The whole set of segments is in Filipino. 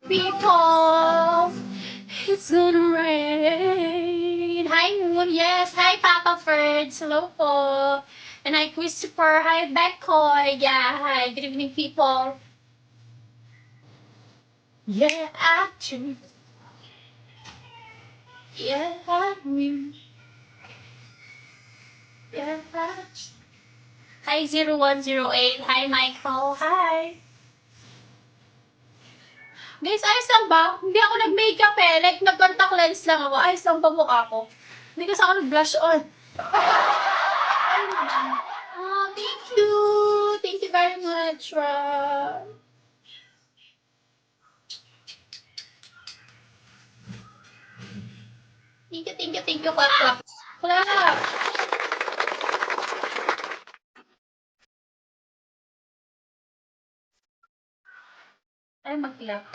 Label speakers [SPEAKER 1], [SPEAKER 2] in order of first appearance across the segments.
[SPEAKER 1] People, it's gonna rain. Hi, Moon. Yes. Hi, Papa Ferds. Hello po. And hi, Christopher. Hi, Beckoy. Yeah, hi. Good evening, people. Yeah, I do. Yeah, I do. Yeah, I do. Hi, 0108. Hi, Michael. Hi. Guys, ayos lang ba? Hindi ako nag-makeup eh. Like, nag-contact lens lang ako. Ayos lang ba mukha ko? Hindi kasi ako nag-blush on. Oh, thank you. Thank you very much, Rob. Thank you, Papa. Clap. Ay, mag-clap.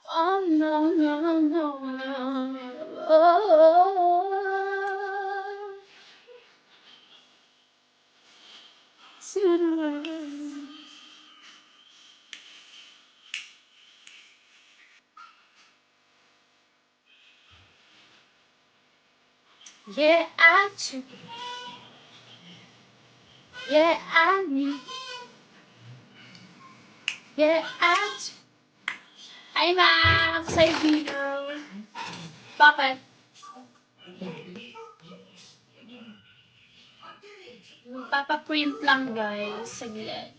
[SPEAKER 1] Oh, no, no, no, no. Oh. Yeah, I do. Yeah, I need. Yeah, I do. Hi, Max. Hi, Vino. Bakit? Papa-print lang, guys. Saglit.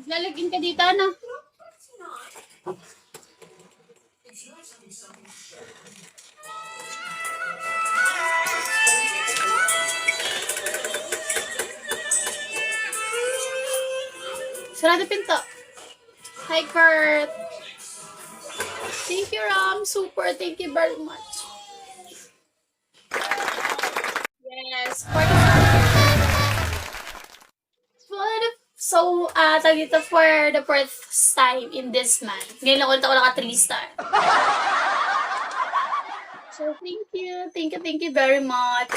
[SPEAKER 1] Lalagyan ka dito, ano? Sarado pinto. Hi, Kurt. Thank you, Ram. Super. Thank you very much. Yes. Tawag dito for the first time in this month. Ngayon lang ulit ako naka 3 star. So, thank you. Thank you very much.